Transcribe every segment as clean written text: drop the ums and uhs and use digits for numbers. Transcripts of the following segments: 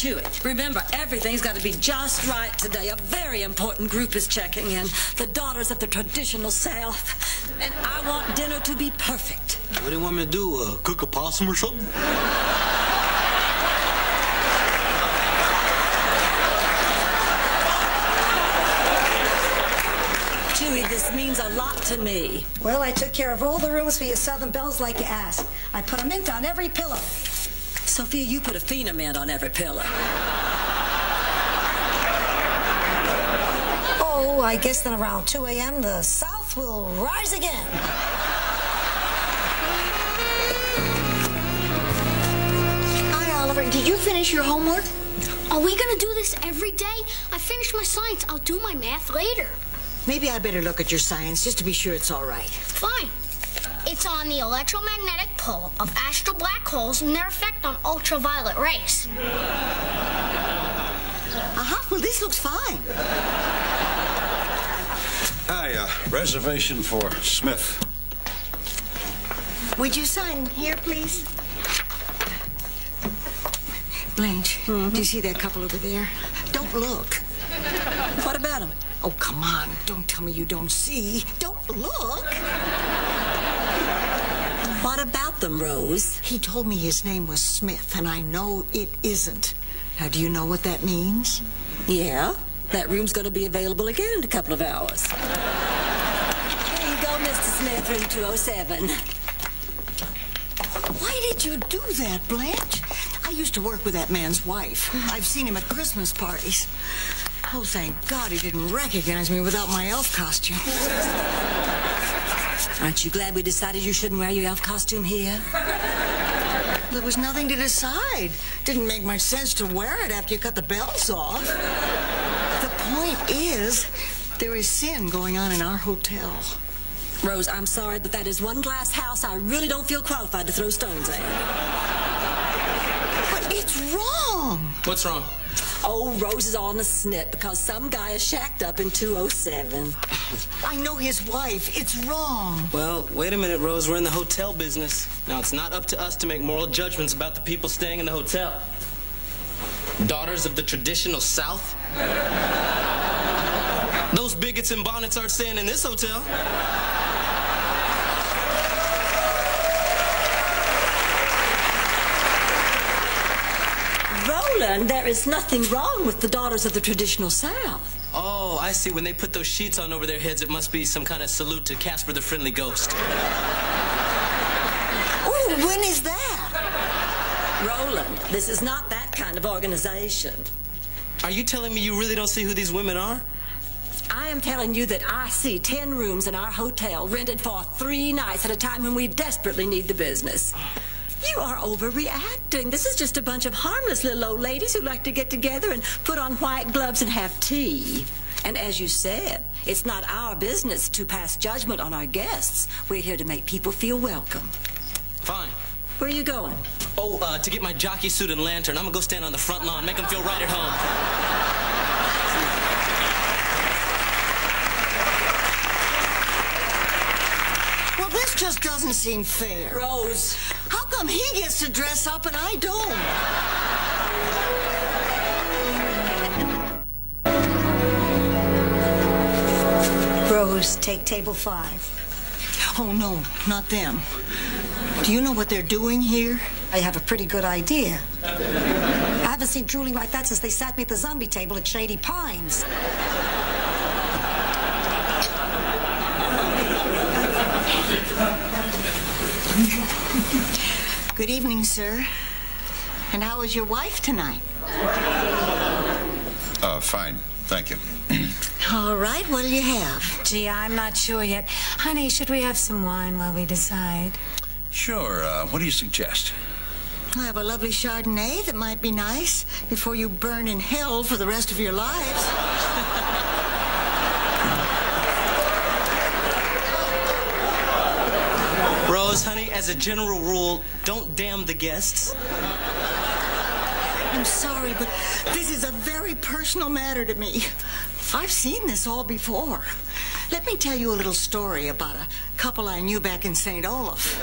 Chewy, remember, everything's got to be just right today. A very important group is checking in. The daughters of the traditional South. And I want dinner to be perfect. What do you want me to do, cook a possum or something? Chewy, this means a lot to me. Well, I took care of all the rooms for your Southern Belles like you asked. I put a mint on every pillow. Sophia, you put a Phenamint on every pillow. Oh, I guess then around 2 a.m. the South will rise again. Hi, Oliver. Did you finish your homework? Are we gonna do this every day? I finished my science. I'll do my math later. Maybe I better look at your science just to be sure it's all right. Fine. It's on the electromagnetic pull of astral black holes and their effect on ultraviolet rays. Well, this looks fine. Hi, reservation for Smith. Would you sign here, please? Blanche, do you see that couple over there? Don't look. What about them? Oh, come on. Don't tell me you don't see. Don't look. What about them, Rose? He told me his name was Smith, and I know it isn't. Now, do you know what that means? Yeah, that room's going to be available again in a couple of hours. Here you go, Mr. Smith, room 207. Why did you do that, Blanche? I used to work with that man's wife. I've seen him at Christmas parties. Oh, thank God he didn't recognize me without my elf costume. Aren't you glad we decided you shouldn't wear your elf costume here? There was nothing to decide. Didn't make much sense to wear it after you cut the bells off. The point is, there is sin going on in our hotel. Rose, I'm sorry, but that is one glass house I really don't feel qualified to throw stones at. But it's wrong. What's wrong? Oh, Rose is on the snit because some guy is shacked up in 207. I know his wife. It's wrong. Well, wait a minute, Rose. We're in the hotel business. Now, it's not up to us to make moral judgments about the people staying in the hotel. Daughters of the traditional South? Those bigots in bonnets aren't staying in this hotel. Roland, there is nothing wrong with the daughters of the traditional South. Oh, I see. When they put those sheets on over their heads, it must be some kind of salute to Casper the Friendly Ghost. Oh, when is that? Roland, this is not that kind of organization. Are you telling me you really don't see who these women are? I am telling you that I see 10 rooms in our hotel rented for 3 nights at a time when we desperately need the business. You are overreacting. This is just a bunch of harmless little old ladies who like to get together and put on white gloves and have tea. And as you said, it's not our business to pass judgment on our guests. We're here to make people feel welcome. Fine. Where are you going? Oh, to get my jockey suit and lantern. I'm gonna go stand on the front lawn, make them feel right at home. Well, this just doesn't seem fair. Rose. How come he gets to dress up and I don't? Rose, take table 5. Oh, no, not them. Do you know what they're doing here? I have a pretty good idea. I haven't seen drooling like that since they sat me at the zombie table at Shady Pines. Good evening, sir. And how is your wife tonight? Fine. Thank you. All right, what'll you have? Gee, I'm not sure yet. Honey, should we have some wine while we decide? Sure. What do you suggest? I have a lovely Chardonnay that might be nice before you burn in hell for the rest of your lives. Rose, honey, as a general rule, don't damn the guests. I'm sorry, but this is a very personal matter to me. I've seen this all before. Let me tell you a little story about a couple I knew back in St. Olaf.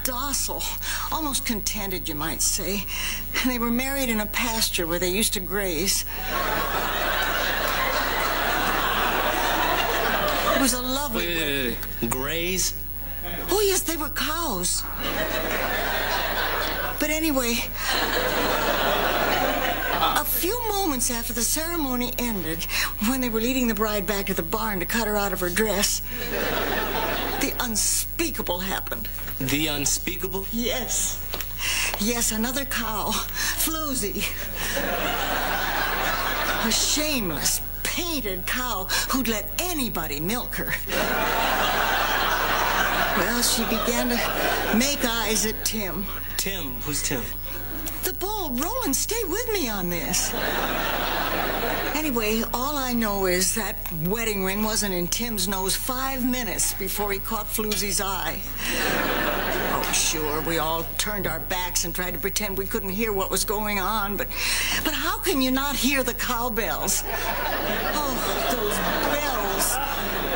docile, almost contented, you might say. And they were married in a pasture where they used to graze. It was a lovely... Wait. Graze? Oh, yes, they were cows. But anyway, a few moments after the ceremony ended, when they were leading the bride back to the barn to cut her out of her dress, the unspeakable happened. The unspeakable? Yes. Yes, another cow, Floozy. A shameless, painted cow who'd let anybody milk her. Well, she began to make eyes at Tim. Tim? Who's Tim? The bull. Roland, stay with me on this. Anyway, all I know is that wedding ring wasn't in Tim's nose 5 minutes before he caught Floozy's eye. Oh, sure, we all turned our backs and tried to pretend we couldn't hear what was going on, but how can you not hear the cowbells? Oh, those bells.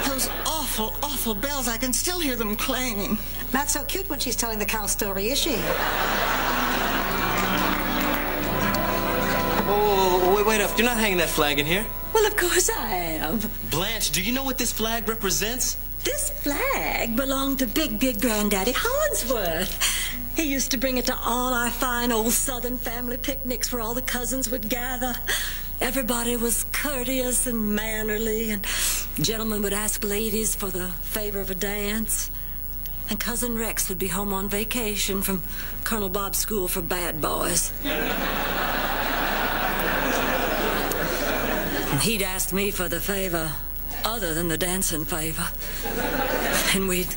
Those awful, awful bells. I can still hear them clanging. Not so cute when she's telling the cow story, is she? Oh, wait up. You're not hanging that flag in here. Well, of course I am. Blanche, do you know what this flag represents? This flag belonged to Big Granddaddy Hollingsworth. He used to bring it to all our fine old Southern family picnics where all the cousins would gather. Everybody was courteous and mannerly, and gentlemen would ask ladies for the favor of a dance. And Cousin Rex would be home on vacation from Colonel Bob's school for bad boys. And he'd ask me for the favor other than the dancing favor. And we'd...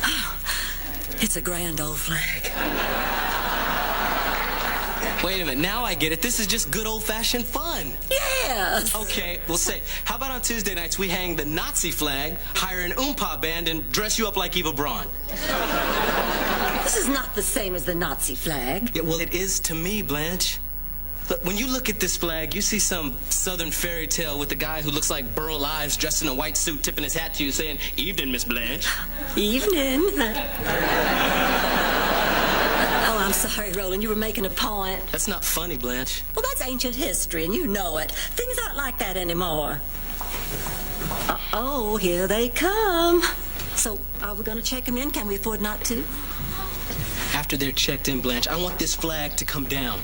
Oh, it's a grand old flag. Wait a minute, now I get it. This is just good old-fashioned fun. Yes! Okay, we'll say, how about on Tuesday nights we hang the Nazi flag, hire an oompa band, and dress you up like Eva Braun? This is not the same as the Nazi flag. Yeah, well, it is to me, Blanche. Look, when you look at this flag, you see some Southern fairy tale with a guy who looks like Burl Ives dressed in a white suit tipping his hat to you saying, "Evening, Miss Blanche." Evening. Oh, I'm sorry, Roland. You were making a point. That's not funny, Blanche. Well, that's ancient history, and you know it. Things aren't like that anymore. Uh-oh, here they come. So, are we going to check them in? Can we afford not to? After they're checked in, Blanche, I want this flag to come down.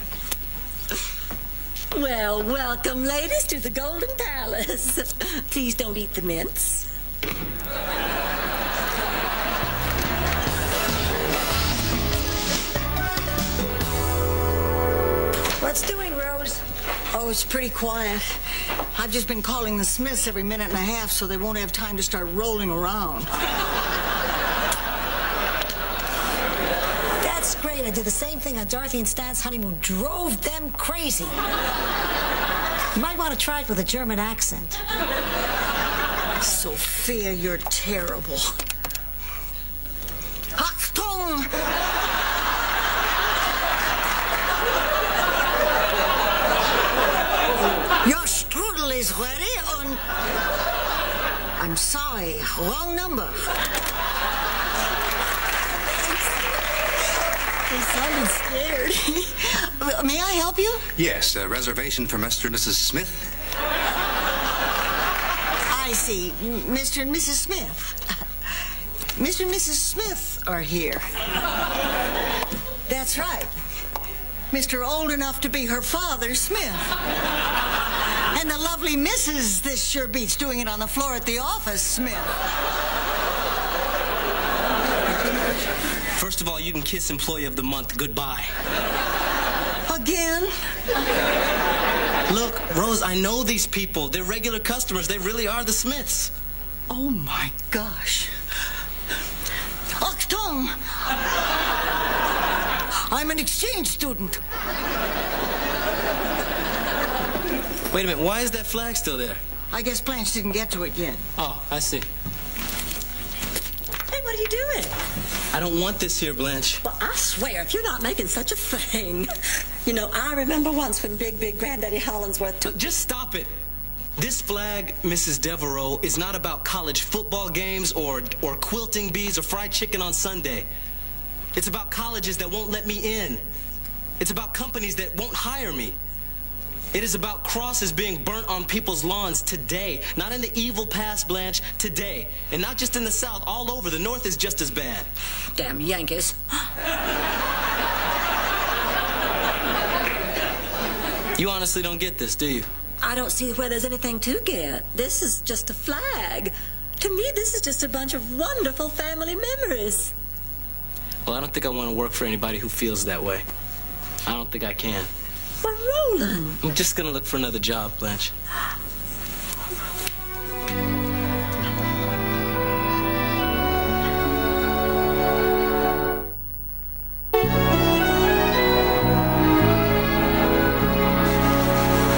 Well, welcome, ladies, to the Golden Palace. Please don't eat the mince. What's doing, Rose? Oh, it's pretty quiet. I've just been calling the Smiths every minute and a half so they won't have time to start rolling around. That's great. I did the same thing on Dorothy and Stan's honeymoon. Drove them crazy. You might want to try it with a German accent. Sophia, you're terrible. Achtung! Your strudel is ready and... I'm sorry, wrong number. They sounded scared. May I help you? Yes, a reservation for Mr. and Mrs. Smith. I see. Mr. and Mrs. Smith. Mr. and Mrs. Smith are here. That's right. Mr. Old enough to be her father, Smith. And the lovely Mrs. This sure beats doing it on the floor at the office, Smith. First of all, you can kiss Employee of the Month goodbye. Again? Look, Rose, I know these people. They're regular customers. They really are the Smiths. Oh, my gosh. Achtung! I'm an exchange student. Wait a minute, why is that flag still there? I guess Blanche didn't get to it yet. Oh, I see. Hey, what are you doing? I don't want this here, Blanche. Well, I swear, if you're not making such a thing. You know, I remember once when Big Granddaddy Hollingsworth took... Just stop it. This flag, Mrs. Devereaux, is not about college football games or quilting bees or fried chicken on Sunday. It's about colleges that won't let me in. It's about companies that won't hire me. It is about crosses being burnt on people's lawns today. Not in the evil past, Blanche, today. And not just in the South, all over. The North is just as bad. Damn Yankees. You honestly don't get this, do you? I don't see where there's anything to get. This is just a flag. To me, this is just a bunch of wonderful family memories. Well, I don't think I want to work for anybody who feels that way. I don't think I can. But Roland... I'm just gonna look for another job, Blanche.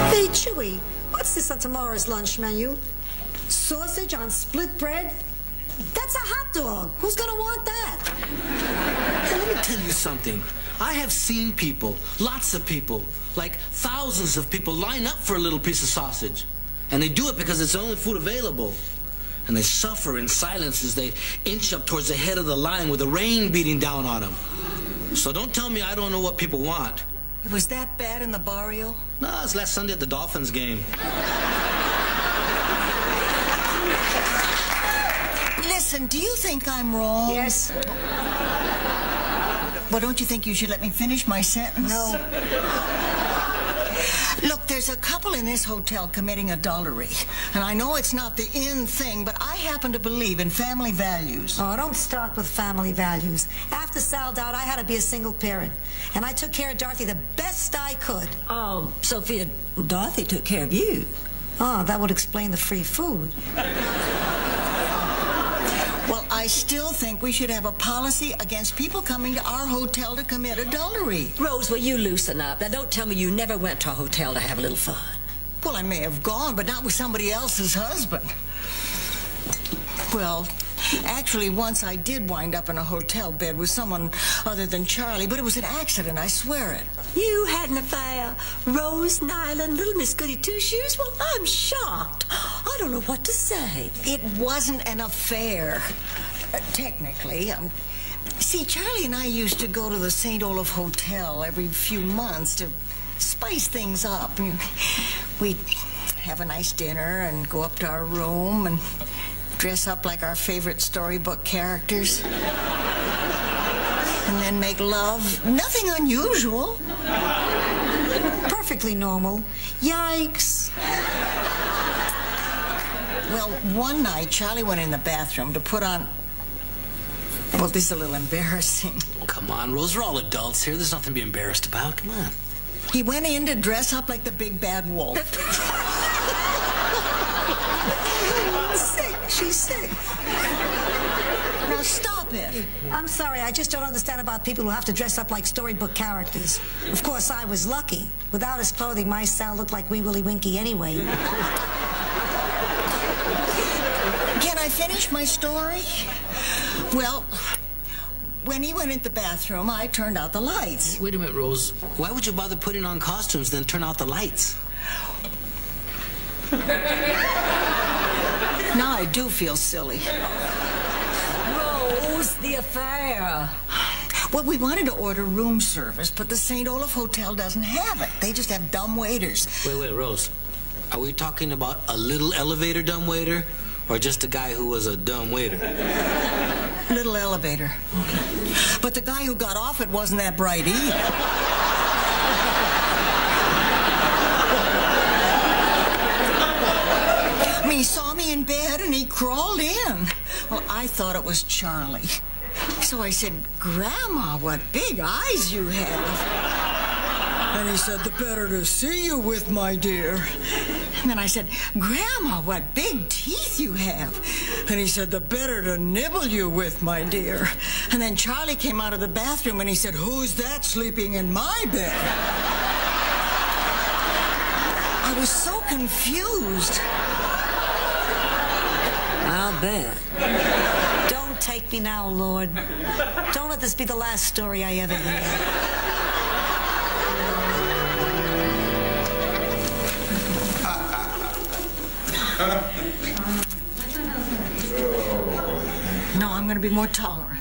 Hey, Chewy, what's this on tomorrow's lunch menu? Sausage on split bread? That's a hot dog. Who's gonna want that? Hey, let me tell you something. I have seen people, lots of people, like thousands of people line up for a little piece of sausage. And they do it because it's the only food available. And they suffer in silence as they inch up towards the head of the line with the rain beating down on them. So don't tell me I don't know what people want. It was that bad in the barrio? No, it's last Sunday at the Dolphins game. Listen, do you think I'm wrong? Yes. Well, don't you think you should let me finish my sentence? No. Look, there's a couple in this hotel committing adultery. And I know it's not the in thing, but I happen to believe in family values. Oh, don't start with family values. After Sal died, I had to be a single parent. And I took care of Dorothy the best I could. Oh, Sophia, Dorothy took care of you. Oh, that would explain the free food. Well, I still think we should have a policy against people coming to our hotel to commit adultery. Rose, will you loosen up? Now, don't tell me you never went to a hotel to have a little fun. Well, I may have gone, but not with somebody else's husband. Well, actually, once I did wind up in a hotel bed with someone other than Charlie, but it was an accident, I swear it. You had an affair? Rose Nyland, little Miss Goody Two-Shoes? Well, I'm shocked. I don't know what to say. It wasn't an affair, technically. See, Charlie and I used to go to the St. Olaf Hotel every few months to spice things up. We'd have a nice dinner and go up to our room and dress up like our favorite storybook characters. And then make love. Nothing unusual. Perfectly normal. Yikes. Well, one night, Charlie went in the bathroom to put on... Well, this is a little embarrassing. Come on, Rose, we're all adults here. There's nothing to be embarrassed about. Come on. He went in to dress up like the big bad wolf. Sick. She's sick. Now stop it. I'm sorry, I just don't understand about people who have to dress up like storybook characters. Of course, I was lucky. Without his clothing, my Sal looked like Wee Willie Winky anyway. Can I finish my story? Well, when he went into the bathroom, I turned out the lights. Wait a minute, Rose. Why would you bother putting on costumes, then turn out the lights? Now I do feel silly. Rose, the affair. Well, we wanted to order room service, but the St. Olaf Hotel doesn't have it. They just have dumb waiters. Wait, Rose. Are we talking about a little elevator dumbwaiter or just a guy who was a dumb waiter? Little elevator. But the guy who got off it wasn't that bright either. I mean, he saw me in bed and he crawled in. Well, I thought it was Charlie. So I said, "Grandma, what big eyes you have." And he said, "The better to see you with, my dear." And then I said, "Grandma, what big teeth you have." And he said, "The better to nibble you with, my dear." And then Charlie came out of the bathroom and he said, "Who's that sleeping in my bed?" I was so confused. I'll bet. Don't take me now, Lord. Don't let this be the last story I ever hear. No, I'm going to be more tolerant.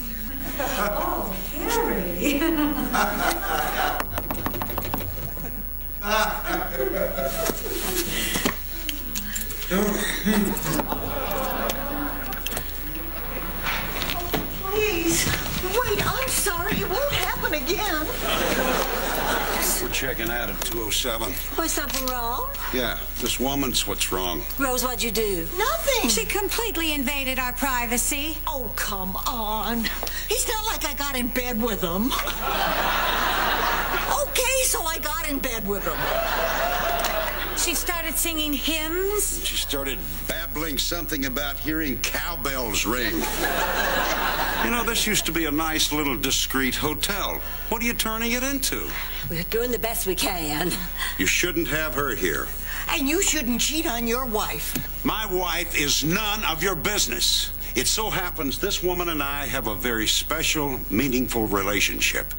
Oh, Harry. Please, wait, I'm sorry. It won't happen again. We're checking out at 207. Was something wrong? Yeah, this woman's what's wrong. Rose, what'd you do? Nothing. She completely invaded our privacy. Oh, come on. It's not like I got in bed with him. Okay, so I got in bed with him. She started singing hymns. She started babbling something about hearing cowbells ring. You know, this used to be a nice little discreet hotel. What are you turning it into? We're doing the best we can. You shouldn't have her here. And you shouldn't cheat on your wife. My wife is none of your business. It so happens this woman and I have a very special, meaningful relationship.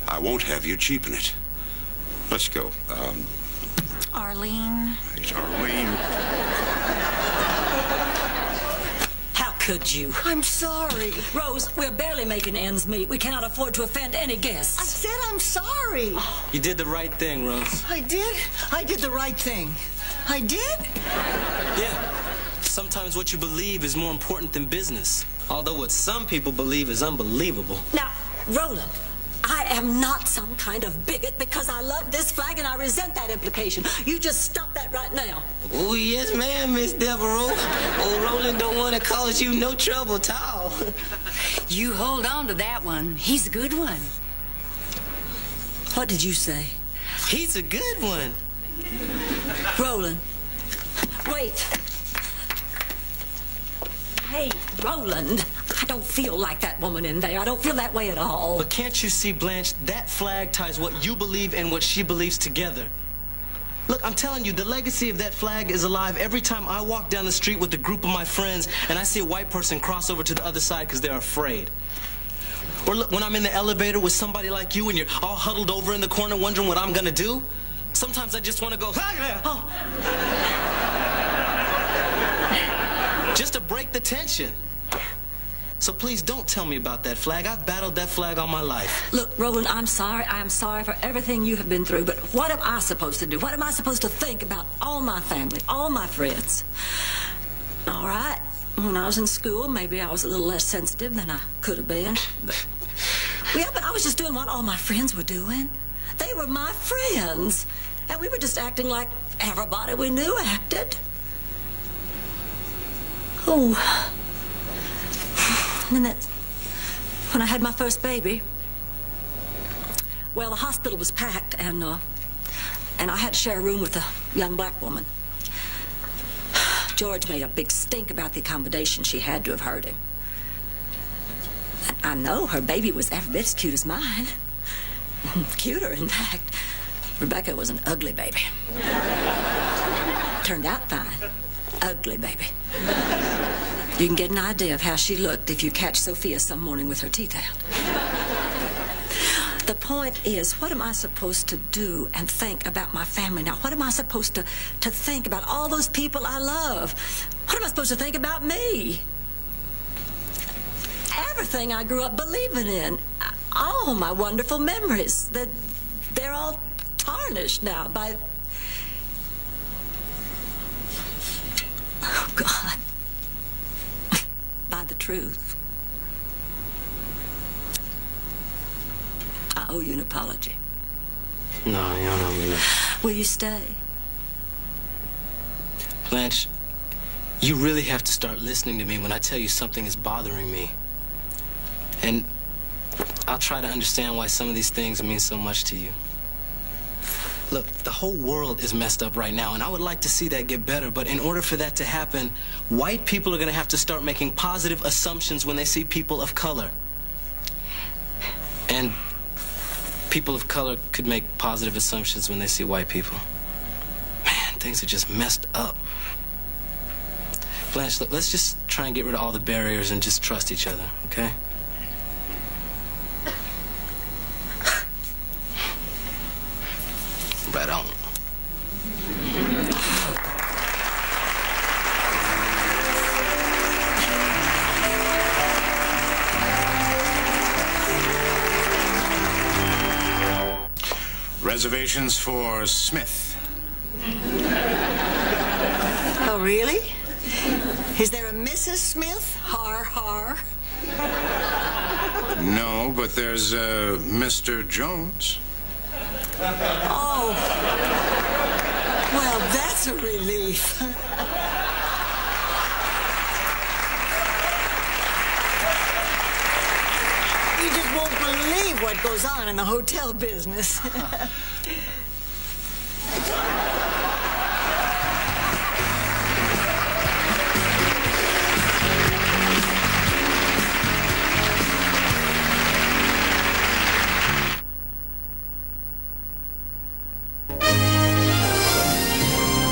I won't have you cheapen it. Let's go. Arlene. Right, Arlene. How could you? I'm sorry. Rose, we're barely making ends meet. We cannot afford to offend any I guests. said I'm sorry. You did the right thing, Rose. I did? I did the right thing. I did? Yeah. Sometimes what you believe is more important than business. Although what some people believe is unbelievable. Now, Roland, I am not some kind of bigot because I love this flag and I resent that implication. You just stop that right now. Oh, yes, ma'am, Miss Devereaux. Old Roland don't want to cause you no trouble at all. You hold on to that one. He's a good one. What did you say? He's a good one. Roland, wait. Hey, Roland, I don't feel like that woman in there. I don't feel that way at all. But can't you see, Blanche, that flag ties what you believe and what she believes together. Look, I'm telling you, the legacy of that flag is alive every time I walk down the street with a group of my friends and I see a white person cross over to the other side because they're afraid. Or look, when I'm in the elevator with somebody like you and you're all huddled over in the corner wondering what I'm gonna do, sometimes I just want to go, oh. Just to break the tension. So please don't tell me about that flag. I've battled that flag all my life. Look, Roland, I'm sorry. I am sorry for everything you have been through, but what am I supposed to do? What am I supposed to think about all my family, all my friends? All right, when I was in school, maybe I was a little less sensitive than I could have been. But, yeah, but I was just doing what all my friends were doing. They were my friends, and we were just acting like everybody we knew acted. Oh, and then when I had my first baby, well, the hospital was packed, and I had to share a room with a young black woman. George made a big stink about the accommodation. She had to have heard him. I know her baby was every bit as cute as mine. Cuter, in fact. Rebecca was an ugly baby. Turned out fine. Ugly baby. You can get an idea of how she looked if you catch Sophia some morning with her teeth out. The point is, what am I supposed to do and think about my family now? What am I supposed to think about all those people I love? What am I supposed to think about me? Everything I grew up believing in, all my wonderful memories, they're all tarnished now by... Oh, God. By the truth. I owe you an apology. No, you don't owe me nothing. Will you stay? Blanche, you really have to start listening to me when I tell you something is bothering me. And I'll try to understand why some of these things mean so much to you. Look, the whole world is messed up right now, and I would like to see that get better, but in order for that to happen, white people are going to have to start making positive assumptions when they see people of color. And people of color could make positive assumptions when they see white people. Man, things are just messed up. Blanche, look, let's just try and get rid of all the barriers and just trust each other, okay? Right on. Reservations for Smith. Oh, really? Is there a Mrs. Smith? Har, har. No, but there's Mr. Jones. Oh. Well, that's a relief. You just won't believe what goes on in the hotel business.